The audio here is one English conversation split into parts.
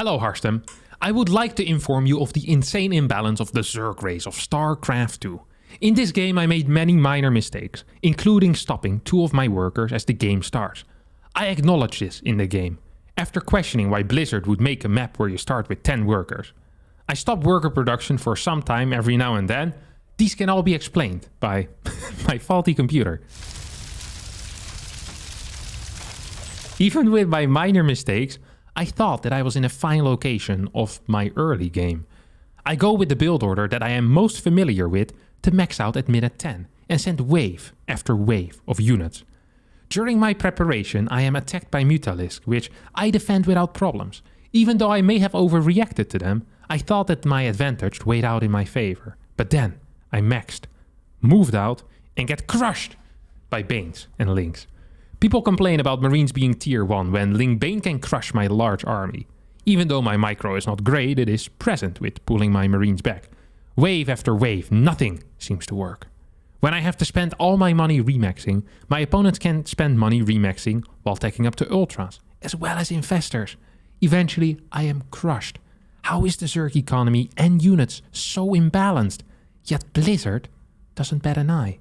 Hello Harstem. I would like to inform you of the insane imbalance of the Zerg race of StarCraft 2. In this game I made many minor mistakes, including stopping 2 of my workers as the game starts. I acknowledge this in the game, after questioning why Blizzard would make a map where you start with 10 workers. I stopped worker production for some time every now and then. These can all be explained by my faulty computer. Even with my minor mistakes, I thought that I was in a fine location of my early game. I go with the build order that I am most familiar with to max out at mid at 10 and send wave after wave of units. During my preparation I am attacked by Mutalisk, which I defend without problems. Even though I may have overreacted to them, I thought that my advantage weighed out in my favor. But then I maxed, moved out and get crushed by Banes and Lings. People complain about Marines being tier 1 when Ling Bane can crush my large army. Even though my micro is not great, it is present with pulling my Marines back. Wave after wave, nothing seems to work. When I have to spend all my money remaxing, my opponents can spend money remaxing while taking up to ultras, as well as infestors. Eventually, I am crushed. How is the Zerg economy and units so imbalanced? Yet Blizzard doesn't bat an eye.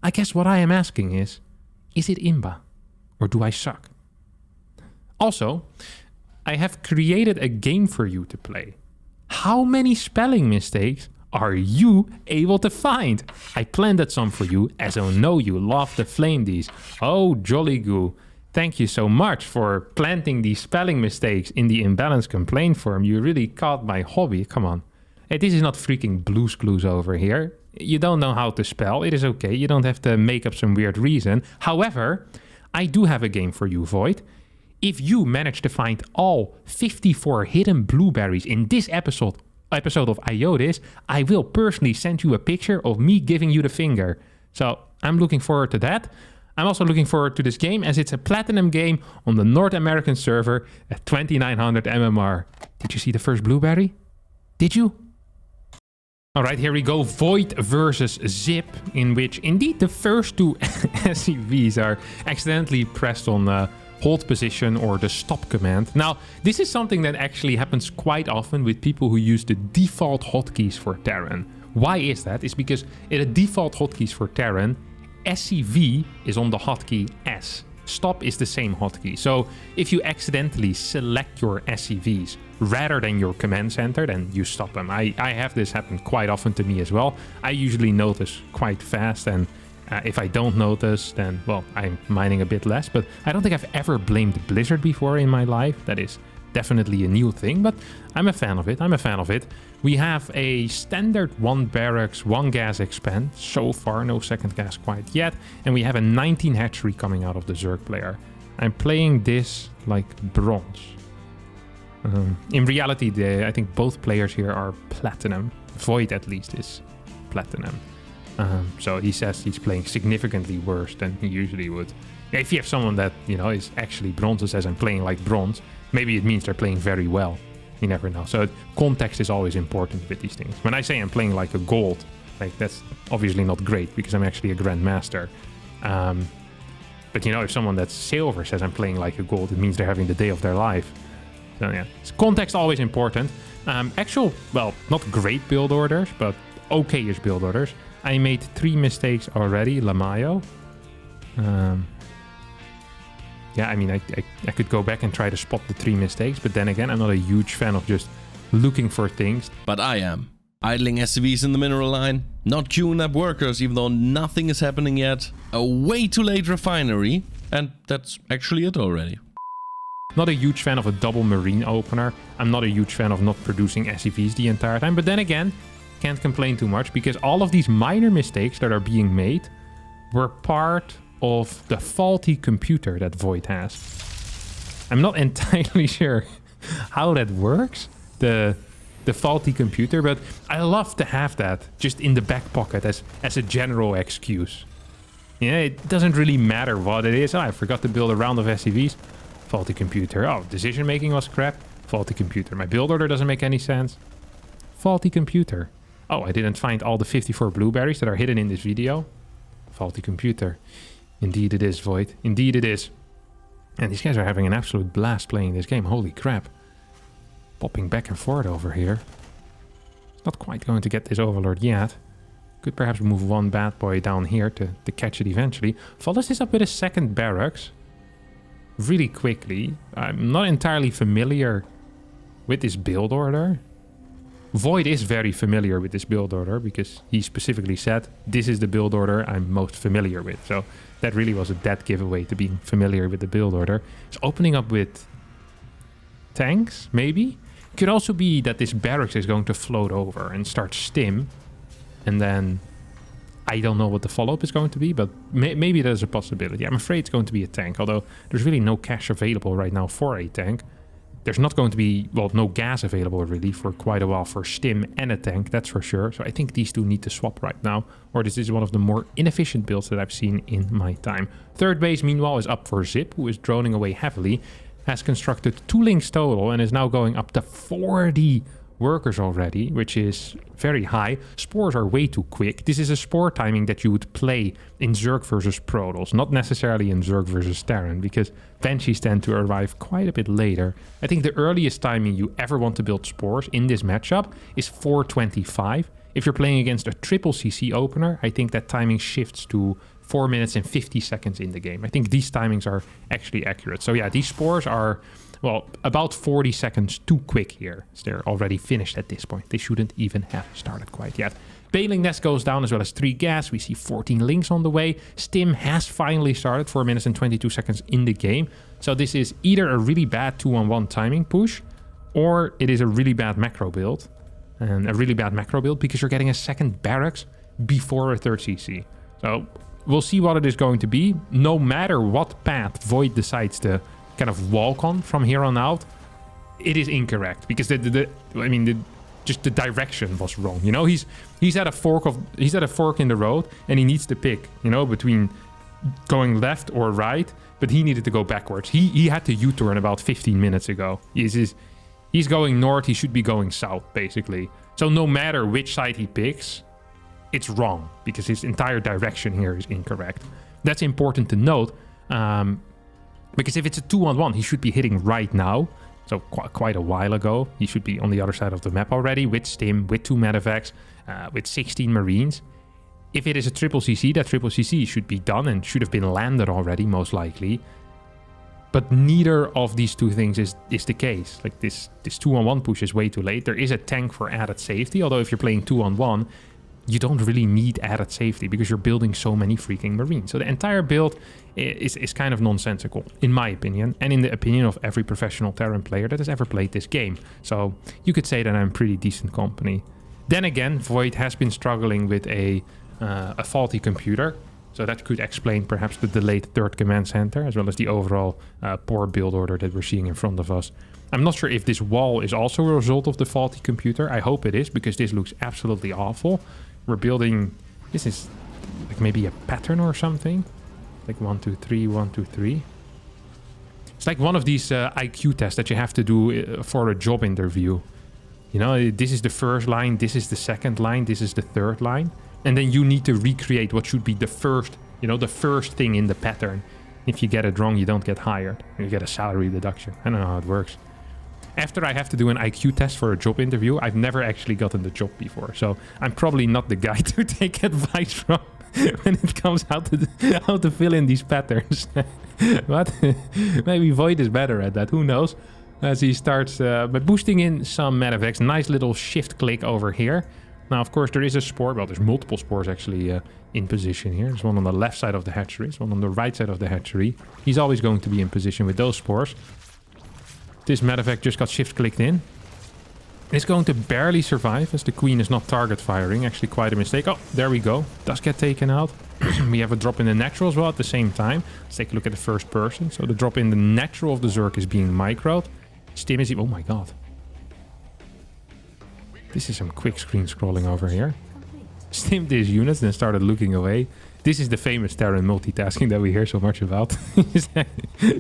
I guess what I am asking is it IMBA or do I suck? Also, I have created a game for you to play. How many spelling mistakes are you able to find? I planted some for you, as I know you love to flame these. Oh, jolly goo. Thank you so much for planting these spelling mistakes in the imbalance complaint forum. You really caught my hobby. Come on. Hey, this is not freaking Blue's Clues over here. You don't know how to spell. It is okay. You don't have to make up some weird reason. However, I do have a game for you, Void. If you manage to find all 54 hidden blueberries in this episode of IODIS, I will personally send you a picture of me giving you the finger. So I'm looking forward to that. I'm also looking forward to this game as it's a platinum game on the North American server at 2900 MMR. Did you see the first blueberry? Did you? Alright, here we go. Void versus Zip, in which indeed the first 2 SCVs are accidentally pressed on hold position or the stop command. Now, this is something that actually happens quite often with people who use the default hotkeys for Terran. Why is that? It's because in the default hotkeys for Terran, SCV is on the hotkey S. Stop is the same hotkey. So if you accidentally select your SCVs rather than your command center, then you stop them. I have this happen quite often to me as well. I usually notice quite fast, and if I don't notice, then, well, I'm mining a bit less. But I don't think I've ever blamed Blizzard before in my life. That is definitely a new thing, but I'm a fan of it. We have a standard 1 barracks, 1 gas expand. So far, no second gas quite yet. And we have a 19 hatchery coming out of the Zerg player. I'm playing this like bronze. In reality, I think both players here are platinum. Void at least is platinum. So he says he's playing significantly worse than he usually would. If you have someone that, you know, is actually bronze and says I'm playing like bronze, maybe it means they're playing very well. You never know. So context is always important with these things. When I say I'm playing like a gold, like that's obviously not great because I'm actually a grandmaster. But you know, if someone that's silver says I'm playing like a gold, it means they're having the day of their life. So yeah, context always important. Well, not great build orders, but okay-ish build orders. I made 3 mistakes already, Lamayo. Yeah, I mean, I could go back and try to spot the 3 mistakes, but then again, I'm not a huge fan of just looking for things. But I am. Idling SCVs in the mineral line, not queuing up workers even though nothing is happening yet, a way too late refinery, and that's actually it already. Not a huge fan of a double marine opener. I'm not a huge fan of not producing SCVs the entire time, but then again, can't complain too much because all of these minor mistakes that are being made were part of the faulty computer that Void has. I'm not entirely sure how that works, the faulty computer, but I love to have that just in the back pocket as a general excuse. Yeah, it doesn't really matter what it is. Oh, I forgot to build a round of SCVs. Faulty computer. Oh, decision making was crap. Faulty computer. My build order doesn't make any sense. Faulty computer. Oh, I didn't find all the 54 blueberries that are hidden in this video. Faulty computer. Indeed it is, Void. Indeed it is. And these guys are having an absolute blast playing this game. Holy crap. Popping back and forth over here. Not quite going to get this Overlord yet. Could perhaps move one bad boy down here to catch it eventually. Follows this up with a second barracks. Really quickly. I'm not entirely familiar with this build order. Void is very familiar with this build order because he specifically said, this is the build order I'm most familiar with. So that really was a dead giveaway to being familiar with the build order. It's opening up with tanks, maybe? Could also be that this barracks is going to float over and start stim. And then I don't know what the follow-up is going to be, but maybe there's a possibility. I'm afraid it's going to be a tank, although there's really no cash available right now for a tank. There's not going to be, well, no gas available really for quite a while for stim and a tank, that's for sure. So I think these two need to swap right now, or this is one of the more inefficient builds that I've seen in my time. Third base, meanwhile, is up for Zip, who is droning away heavily. Has constructed 2 links total and is now going up to 40 workers already, which is very high. Spores are way too quick. This is a spore timing that you would play in Zerg versus Protoss, not necessarily in Zerg versus Terran, because Banshees tend to arrive quite a bit later. I think the earliest timing you ever want to build spores in this matchup is 4:25. If you're playing against a triple CC opener, I think that timing shifts to 4 minutes and 50 seconds in the game. I think these timings are actually accurate. So yeah, these spores are, well, about 40 seconds too quick here. So they're already finished at this point. They shouldn't even have started quite yet. Bailing Nest goes down as well as 3 gas. We see 14 links on the way. Stim has finally started, 4 minutes and 22 seconds in the game. So this is either a really bad 2-on-1 timing push, or it is a really bad macro build. And a really bad macro build because you're getting a second barracks before a third CC. So we'll see what it is going to be. No matter what path Void decides to kind of walk on from here on out, it is incorrect because just the direction was wrong. You know, he's at a fork in the road and he needs to pick, you know, between going left or right, but he needed to go backwards. He had to U-turn about 15 minutes ago. He's going north, he should be going south, basically. So no matter which side he picks, it's wrong because his entire direction here is incorrect. That's important to note because if it's a 2-on-1, he should be hitting right now. So quite a while ago, he should be on the other side of the map already with Stim, with 2 medevacs, with 16 Marines. If it is a triple CC, that triple CC should be done and should have been landed already, most likely. But neither of these two things is the case. Like this 2-on-1 push is way too late. There is a tank for added safety, although if you're playing 2-on-1, you don't really need added safety because you're building so many freaking Marines. So the entire build is kind of nonsensical, in my opinion, and in the opinion of every professional Terran player that has ever played this game. So you could say that I'm pretty decent company. Then again, Void has been struggling with a faulty computer. So that could explain perhaps the delayed third command center, as well as the overall poor build order that we're seeing in front of us. I'm not sure if this wall is also a result of the faulty computer. I hope it is, because this looks absolutely awful. We're building, this is like maybe a pattern or something. Like 1, 2, 3, 1, 2, 3. It's like one of these IQ tests that you have to do for a job interview. You know, this is the first line, this is the second line, this is the third line. And then you need to recreate what should be the first, you know, the first thing in the pattern. If you get it wrong, you don't get hired. You get a salary deduction. I don't know how it works. After I have to do an IQ test for a job interview, I've never actually gotten the job before. So I'm probably not the guy to take advice from when it comes out to how to fill in these patterns. But maybe Void is better at that. Who knows? As he starts by boosting in some medevacs. Nice little shift click over here. Now, of course, there is a spore. Well, there's multiple spores actually in position here. There's one on the left side of the hatchery. There's one on the right side of the hatchery. He's always going to be in position with those spores. This medevac just got shift clicked in. It's going to barely survive as the queen is not target firing. Actually, quite a mistake. Oh, there we go. Does get taken out. We have a drop in the natural as well at the same time. Let's take a look at the first person. So the drop in the natural of the Zerg is being microed. Stim is... Oh my god. This is some quick screen scrolling over here. Stimmed his units and started looking away. This is the famous Terran multitasking that we hear so much about.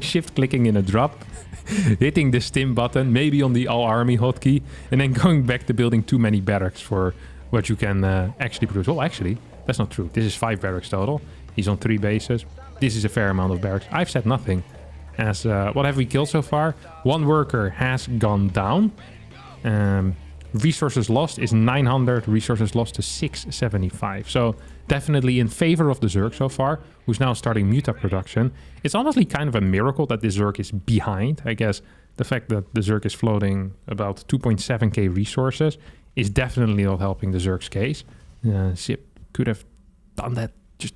Shift clicking in a drop, hitting the stim button, maybe on the all army hotkey, and then going back to building too many barracks for what you can actually produce. Oh, actually, that's not true. This is 5 barracks total. He's on 3 bases. This is a fair amount of barracks. I've said nothing. As what have we killed so far? 1 worker has gone down. Resources lost is 900, resources lost to 675. So definitely in favor of the Zerg so far, who's now starting Muta production. It's honestly kind of a miracle that the Zerg is behind. I guess the fact that the Zerg is floating about 2.7k resources is definitely not helping the Zerg's case. Zip could have done that just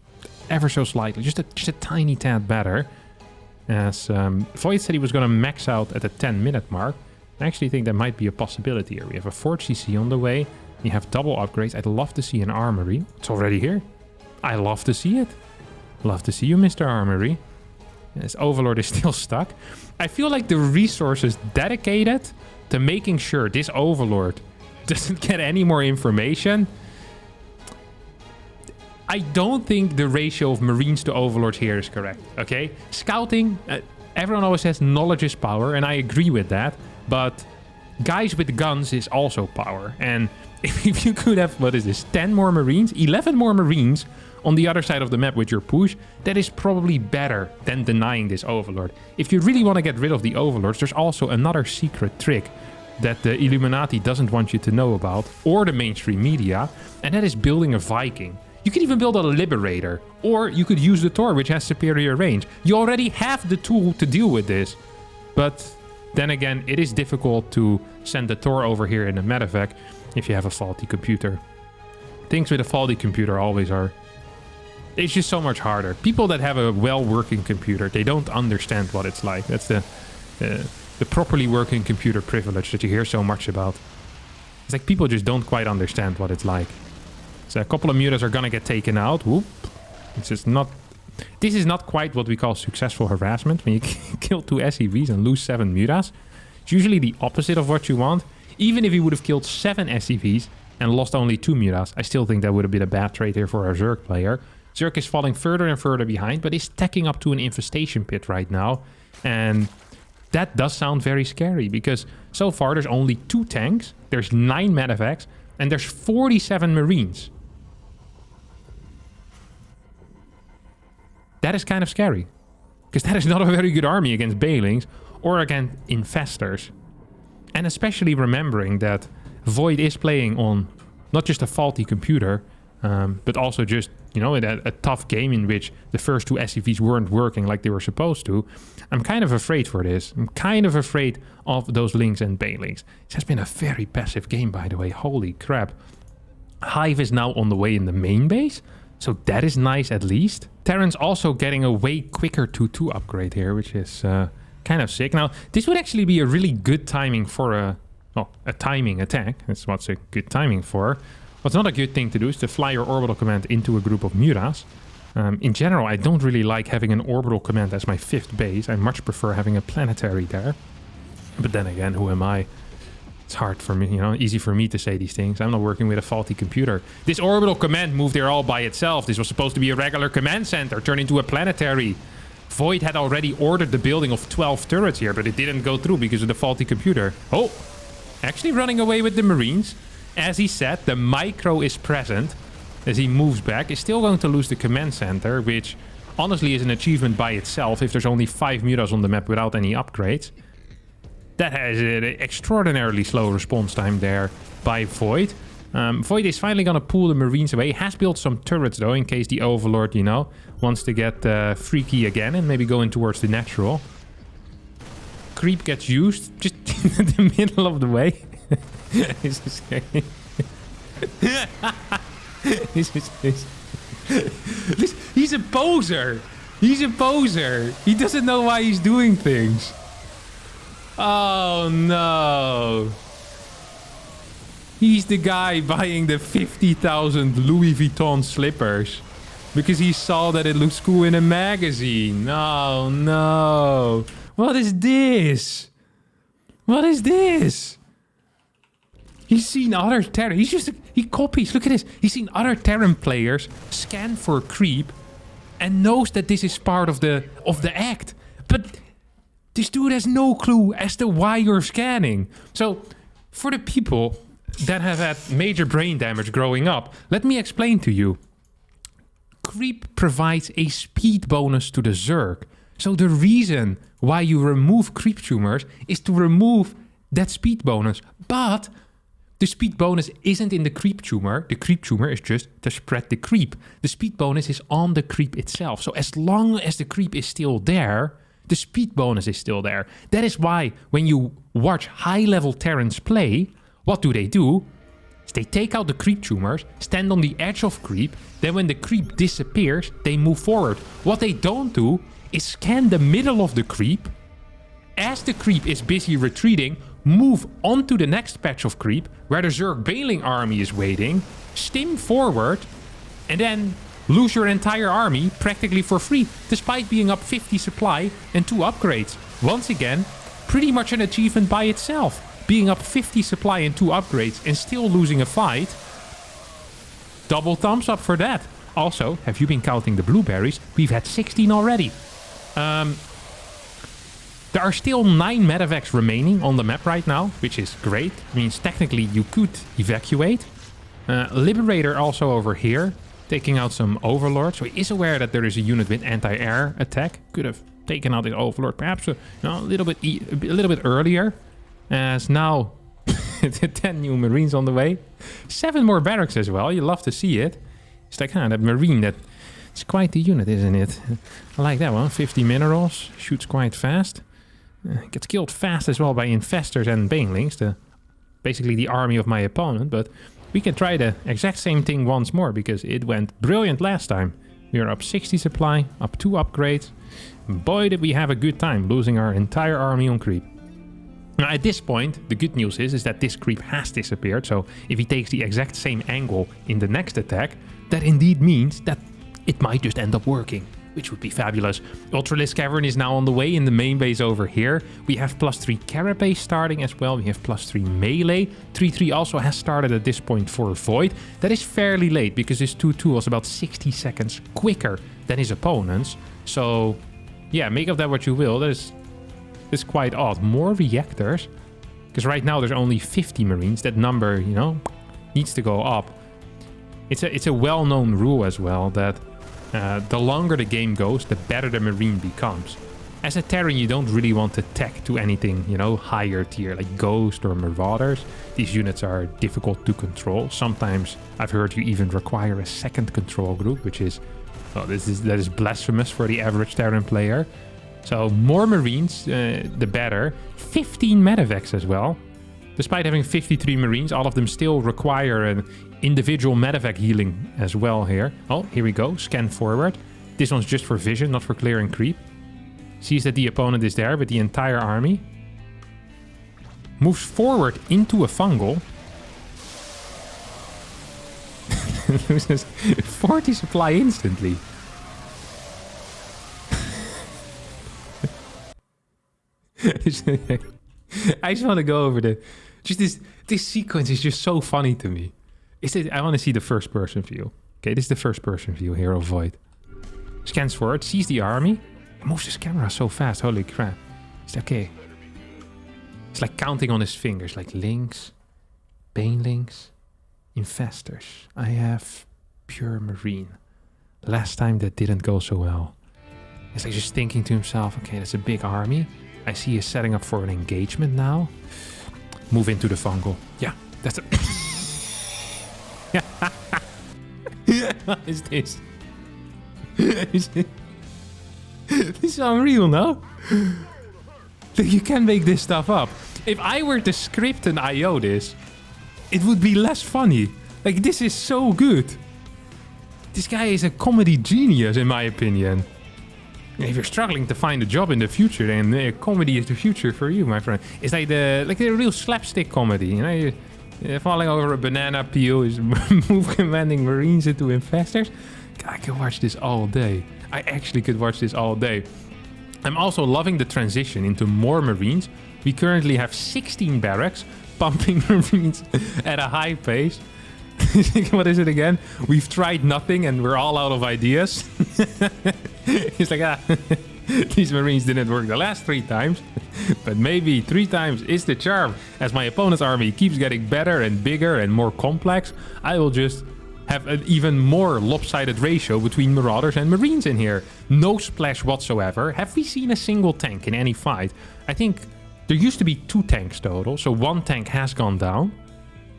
ever so slightly, just a tiny tad better. As Void said he was going to max out at the 10-minute mark. I actually think that might be a possibility here. We have a Forge CC on the way. We have double upgrades. I'd love to see an armory. It's already here. I love to see it. Love to see you, Mr. Armory. This Overlord is still stuck. I feel like the resources dedicated to making sure this Overlord doesn't get any more information. I don't think the ratio of Marines to Overlords here is correct, okay? Scouting, everyone always says knowledge is power, and I agree with that. But guys with guns is also power. And if you could have, what is this, 10 more Marines, 11 more Marines on the other side of the map with your push, that is probably better than denying this Overlord. If you really want to get rid of the Overlords, there's also another secret trick that the Illuminati doesn't want you to know about, or the mainstream media, and that is building a Viking. You could even build a Liberator, or you could use the Tor, which has superior range. You already have the tool to deal with this, but then again, it is difficult to send the Tor over here in the medevac if you have a faulty computer. Things with a faulty computer always are. It's just so much harder. People that have a well-working computer, they don't understand what it's like. That's the properly working computer privilege that you hear so much about. It's like people just don't quite understand what it's like. So a couple of mutas are gonna get taken out. Whoop. It's just not... This is not quite what we call successful harassment, when you kill 2 SCVs and lose 7 mutas. It's usually the opposite of what you want. Even if you would have killed 7 SCVs and lost only 2 mutas, I still think that would have been a bad trade here for our Zerg player. Zerg is falling further and further behind, but is stacking up to an infestation pit right now. And that does sound very scary, because so far there's only 2 tanks, there's 9 medevacs, and there's 47 Marines. That is kind of scary, because that is not a very good army against Banelings or against Infestors. And especially remembering that Void is playing on not just a faulty computer, but also just, you know, a tough game in which the first 2 SCVs weren't working like they were supposed to. I'm kind of afraid for this. I'm kind of afraid of those Lings and Banelings. It has been a very passive game, by the way. Holy crap. Hive is now on the way in the main base, so that is nice at least. Terran's also getting a way quicker 2-2 upgrade here, which is kind of sick. Now, this would actually be a really good timing for a timing attack. That's what's a good timing for. What's not a good thing to do is to fly your orbital command into a group of mutas. In general, I don't really like having an orbital command as my 5th base. I much prefer having a planetary there. But then again, who am I? It's hard for me, you know, easy for me to say these things. I'm not working with a faulty computer. This orbital command moved there all by itself. This was supposed to be a regular command center, turned into a planetary. Void had already ordered the building of 12 turrets here, but it didn't go through because of the faulty computer. Oh, actually running away with the Marines. As he said, the micro is present. As he moves back, is still going to lose the command center, which honestly is an achievement by itself if there's only 5 mutas on the map without any upgrades. That has an extraordinarily slow response time there by Void. Void is finally going to pull the Marines away. He has built some turrets, though, in case the Overlord, you know, wants to get freaky again and maybe go in towards the natural. Creep gets used just in the middle of the way. This is scary. He's a poser. He's a poser. He doesn't know why he's doing things. Oh no. He's the guy buying the 50,000 Louis Vuitton slippers because he saw that it looks cool in a magazine. Oh no. What is this? What is this? He's seen other Terran. He copies. Look at this. He's seen other Terran players scan for creep and knows that this is part of the act. But this dude has no clue as to why you're scanning. So, for the people that have had major brain damage growing up, let me explain to you. Creep provides a speed bonus to the Zerg. So the reason why you remove creep tumors is to remove that speed bonus. But the speed bonus isn't in the creep tumor. The creep tumor is just to spread the creep. The speed bonus is on the creep itself. So as long as the creep is still there, the speed bonus is still there. That is why when you watch high-level Terrans play, what do? They take out the creep tumors, stand on the edge of creep, then when the creep disappears, they move forward. What they don't do is scan the middle of the creep. As the creep is busy retreating, move onto the next patch of creep, where the Zerg Baneling army is waiting, stim forward, and then lose your entire army practically for free, despite being up 50 supply and 2 upgrades. Once again, pretty much an achievement by itself. Being up 50 supply and 2 upgrades and still losing a fight. Double thumbs up for that. Also, have you been counting the blueberries? We've had 16 already. There are still 9 medevacs remaining on the map right now, which is great. Means technically you could evacuate. Liberator also over here, taking out some Overlords. So he is aware that there is a unit with anti-air attack. Could have taken out his Overlord perhaps a little bit earlier. As now 10 new Marines on the way. 7 more barracks as well. You love to see it. It's like that Marine that... It's quite the unit, isn't it? I like that one. 50 minerals. Shoots quite fast. Gets killed fast as well by infestors and banelings. Basically the army of my opponent. But we can try the exact same thing once more, because it went brilliant last time. We are up 60 supply, up 2 upgrades. Boy, did we have a good time losing our entire army on creep. Now at this point, the good news is that this creep has disappeared. So if he takes the exact same angle in the next attack, that indeed means that it might just end up working, which would be fabulous. Ultralisk Cavern is now on the way in the main base over here. We have +3 Carapace starting as well. We have +3 melee. 3-3 also has started at this point for Void. That is fairly late because his 2-2 was about 60 seconds quicker than his opponent's. So yeah, make of that what you will. That is quite odd. More reactors, because right now there's only 50 Marines. That number, you know, needs to go up. It's a well-known rule as well that the longer the game goes, the better the Marine becomes. As a Terran, you don't really want to tech to anything, you know, higher tier, like Ghost or Marauders. These units are difficult to control. Sometimes I've heard you even require a second control group, which is, well, that is blasphemous for the average Terran player. So more Marines, the better. 15 medevacs as well. Despite having 53 Marines, all of them still require an individual medevac healing as well here. Oh, here we go. Scan forward. This one's just for vision, not for clearing creep. Sees that the opponent is there with the entire army. Moves forward into a fungal. Loses 40 supply instantly. I just want to go over this sequence is just so funny to me. I want to see the first person view. Okay, this is the first person view here of Void. Scans forward, sees the army, moves his camera so fast, holy crap. It's okay. It's like counting on his fingers, like links, banelings, infestors. I have pure Marine. Last time that didn't go so well. It's like just thinking to himself, okay, that's a big army. I see he's setting up for an engagement now. Move into the fungal. Yeah, that's it. What is this? This is unreal, no? You can make this stuff up. If I were to script an IODIS, it would be less funny. Like, this is so good. This guy is a comedy genius, in my opinion. If you're struggling to find a job in the future, then comedy is the future for you, my friend. It's like the real slapstick comedy, you know? You're falling over a banana peel is move commanding Marines into infestors. I could watch this all day. I actually could watch this all day. I'm also loving the transition into more Marines. We currently have 16 barracks, pumping Marines at a high pace. What is it again? We've tried nothing and we're all out of ideas. He's like, these Marines didn't work the last 3 times, but maybe 3 times is the charm. As my opponent's army keeps getting better and bigger and more complex, I will just have an even more lopsided ratio between Marauders and Marines in here. No splash whatsoever. Have we seen a single tank in any fight? I think There used to be 2 tanks total, so 1 tank has gone down.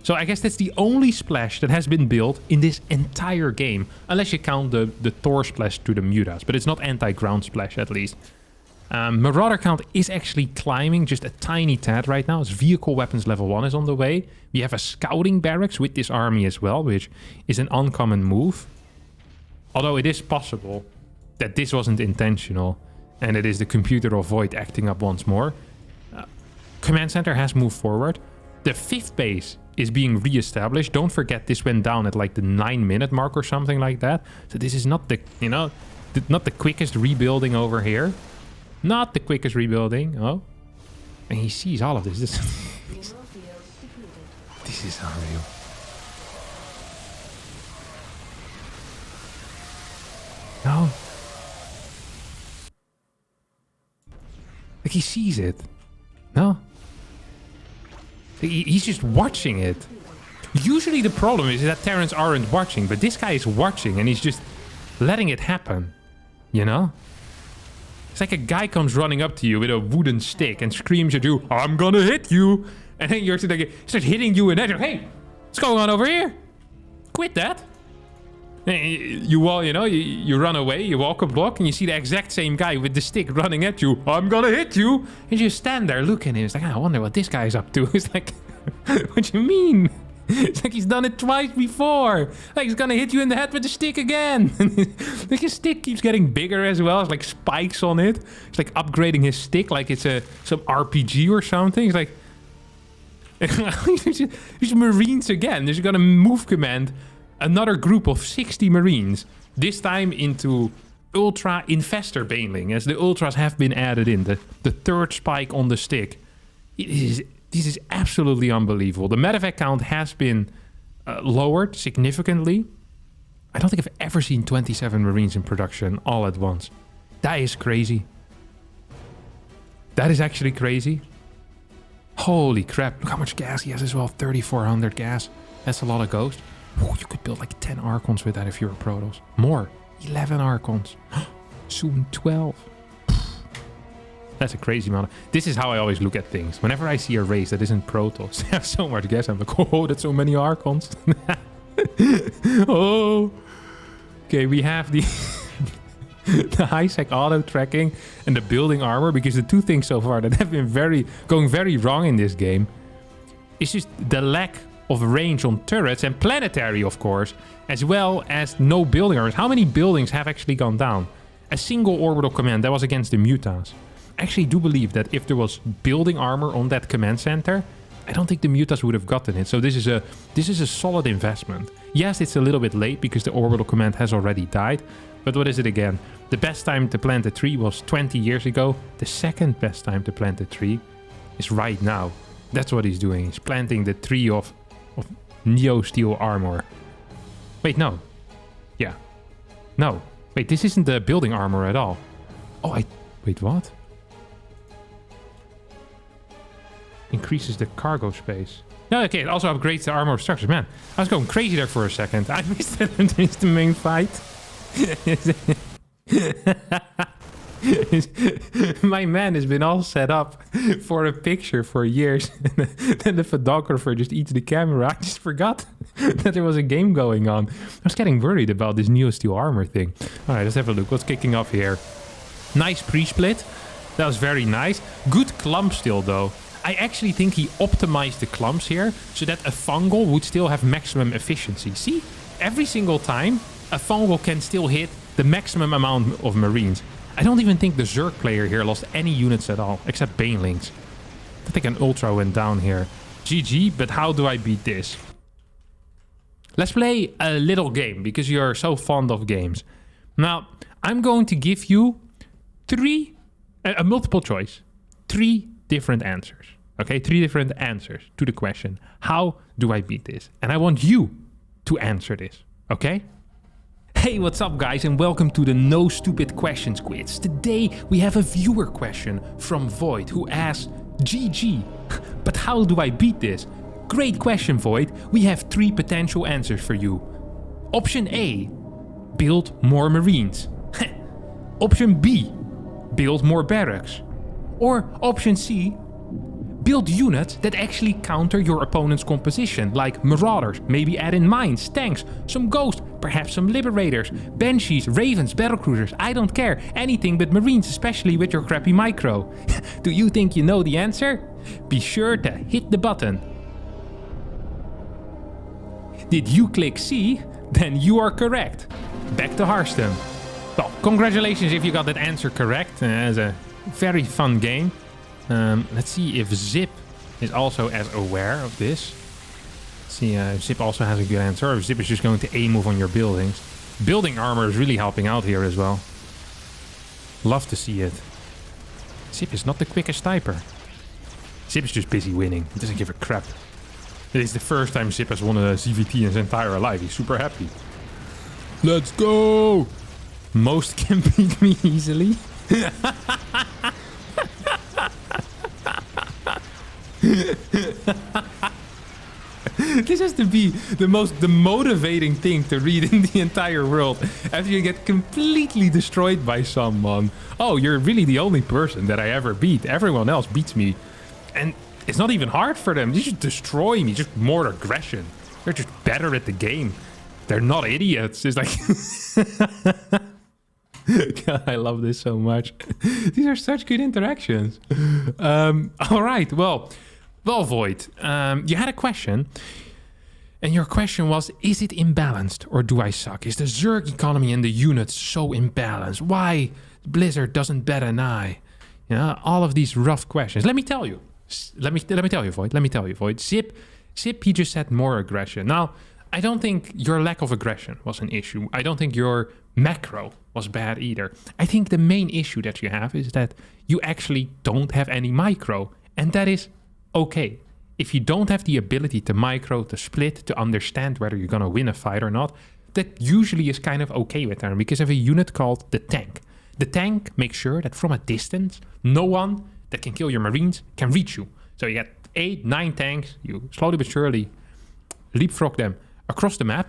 So I guess that's the only splash that has been built in this entire game. Unless you count the Thor splash to the Mutas, but it's not anti-ground splash at least. Marauder count is actually climbing just a tiny tad right now. It's vehicle weapons level 1 is on the way. We have a scouting barracks with this army as well, which is an uncommon move. Although it is possible that this wasn't intentional and it is the computer of Void acting up once more. Command center has moved forward. The 5th base is being re-established. Don't forget this went down at like the 9-minute mark or something like that. So this is not the, you know, not the quickest rebuilding over here. Not the quickest rebuilding. Oh. And he sees all of this. This is unreal. No. Like he sees it. No. He's just watching it. Usually the problem is that Terrans aren't watching, but this guy is watching and he's just letting it happen. You know? It's like a guy comes running up to you with a wooden stick and screams at you, "I'm gonna hit you!" And then you're like, he starts hitting you and then, "Hey, what's going on over here? Quit that!" And you run away, you walk a block, and you see the exact same guy with the stick running at you. "I'm gonna hit you!" And you stand there looking at him. It's like, I wonder what this guy's up to. It's like, what do you mean? It's like he's done it twice before. Like he's gonna hit you in the head with the stick again. Like his stick keeps getting bigger as well. It's like spikes on it. It's like upgrading his stick like it's some RPG or something. It's like these Marines again. There's gonna move command another group of 60 Marines. This time into Ultra Infestor Baneling, as the Ultras have been added in. The 3rd spike on the stick. This is absolutely unbelievable. The medevac count has been lowered significantly. I don't think I've ever seen 27 Marines in production all at once. That is crazy. That is actually crazy. Holy crap. Look how much gas he has as well. 3,400 gas. That's a lot of Ghost. Ooh, you could build like 10 Archons with that if you're a Protoss. More. 11 Archons. Soon 12. That's a crazy amount. This is how I always look at things. Whenever I see a race that isn't Protoss, they have so much gas. I'm like, oh, that's so many Archons. Oh. Okay, we have the the high-sec auto tracking and the building armor, because the 2 things so far that have been going very wrong in this game is just the lack of range on turrets and planetary, of course, as well as no building armors. How many buildings have actually gone down? A single orbital command that was against the Mutas. I actually do believe that if there was building armor on that command center, I don't think the Mutas would have gotten it. So this is a solid investment. Yes, it's a little bit late because the orbital command has already died. But what is it again? The best time to plant a tree was 20 years ago. The second best time to plant a tree is right now. That's what he's doing. He's planting the tree of Neo Steel armor. Wait, no. Yeah. No. Wait, this isn't the building armor at all. Oh, wait, what? Increases the cargo space. No, okay, it also upgrades the armor of structures. Man, I was going crazy there for a second. I missed the main fight. My man has been all set up for a picture for years. Then the photographer just eats the camera. I just forgot that there was a game going on. I was getting worried about this Neo Steel armor thing. All right, let's have a look. What's kicking off here? Nice pre-split. That was very nice. Good clump still, though. I actually think he optimized the clumps here so that a fungal would still have maximum efficiency. See? Every single time, a fungal can still hit the maximum amount of Marines. I don't even think the Zerg player here lost any units at all, except Banelings. I think an Ultra went down here. GG, but how do I beat this? Let's play a little game, because you're so fond of games. Now, I'm going to give you a multiple choice. 3 different answers. Okay, 3 different answers to the question. How do I beat this? And I want you to answer this. Okay? Hey, what's up guys, and welcome to the No Stupid Questions quiz. Today we have a viewer question from Void who asks, GG, but how do I beat this? Great question, Void. We have 3 potential answers for you. Option A, build more Marines. Option B, build more barracks. Or option C, Build units that actually counter your opponent's composition, like Marauders, maybe add in mines, tanks, some ghosts, perhaps some liberators, banshees, ravens, battlecruisers, I don't care, anything but marines, especially with your crappy micro. Do you think you know the answer? Be sure to hit the button. Did you click C? Then you are correct. Back to Harstem. Well, congratulations if you got that answer correct. It's a very fun game. Let's see if Zip is also as aware of this. Let's see if Zip also has a good answer, or if Zip is just going to A-move on your buildings. Building armor is really helping out here as well. Love to see it. Zip is not the quickest typer. Zip is just busy winning. He doesn't give a crap. It is the first time Zip has won a CVT in his entire life. He's super happy. Let's go! Most can beat me easily. This has to be the most demotivating thing to read in the entire world after you get completely destroyed by someone. Oh, you're really the only person that I ever beat. Everyone else beats me. And it's not even hard for them. They just destroy me. Just more aggression. They're just better at the game. They're not idiots. It's like... God, I love this so much. These are such good interactions. All right, well, Void, you had a question. And your question was, is it imbalanced or do I suck? Is the Zerg economy and the units so imbalanced? Why Blizzard doesn't bat an eye? Yeah, all of these rough questions. Let me tell you. Let me tell you, Void. Let me tell you, Void. Zip, he just said more aggression. Now, I don't think your lack of aggression was an issue. I don't think your macro was bad either. I think the main issue that you have is that you actually don't have any micro. And that is okay. If you don't have the ability to micro, to split, to understand whether you're going to win a fight or not, that usually is kind of okay with them because of a unit called the tank. The tank makes sure that from a distance, no one that can kill your marines can reach you. So you get 8, 9 tanks, you slowly but surely leapfrog them across the map,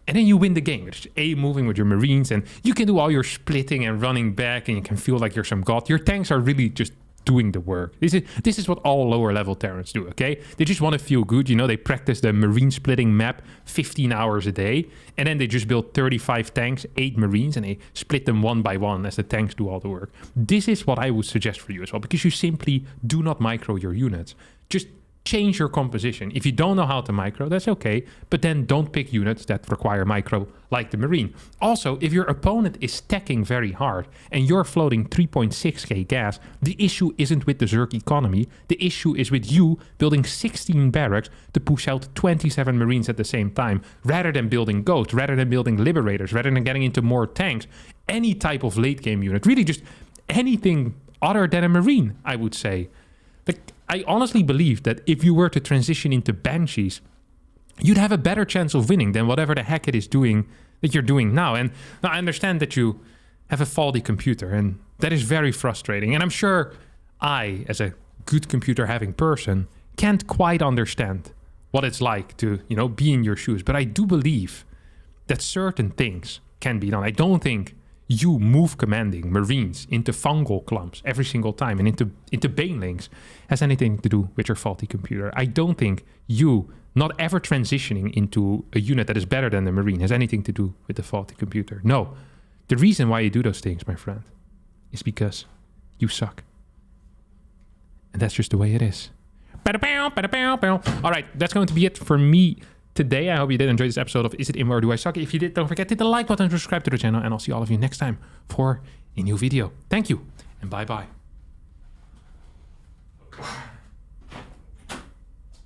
and then you win the game. It's A-moving with your marines, and you can do all your splitting and running back, and you can feel like you're some god. Your tanks are really just doing the work. This is what all lower level Terrans do, okay? They just want to feel good, you know, they practice the marine splitting map 15 hours a day, and then they just build 35 tanks, 8 marines, and they split them one by one as the tanks do all the work. This is what I would suggest for you as well, because you simply do not micro your units. Just change your composition. If you don't know how to micro, that's okay, but then don't pick units that require micro like the Marine. Also, if your opponent is stacking very hard and you're floating 3.6k gas, the issue isn't with the Zerg economy. The issue is with you building 16 barracks to push out 27 Marines at the same time, rather than building Ghosts, rather than building Liberators, rather than getting into more tanks, any type of late game unit, really just anything other than a Marine, I would say. Like, I honestly believe that if you were to transition into Banshees, you'd have a better chance of winning than whatever the heck it is doing that you're doing now. And now I understand that you have a faulty computer, and that is very frustrating. And I'm sure I, as a good computer having person, can't quite understand what it's like to, you know, be in your shoes. But I do believe that certain things can be done. I don't think you move commanding Marines into fungal clumps every single time and into banelings has anything to do with your faulty computer. I don't think you not ever transitioning into a unit that is better than the Marine has anything to do with the faulty computer. No, the reason why you do those things, my friend, is because you suck. And that's just the way it is. All right, that's going to be it for me today. I hope you did enjoy this episode of Is It IMBA or Do I Suck? If you did, don't forget to hit the like button and subscribe to the channel, and I'll see all of you next time for a new video. Thank you, and bye-bye.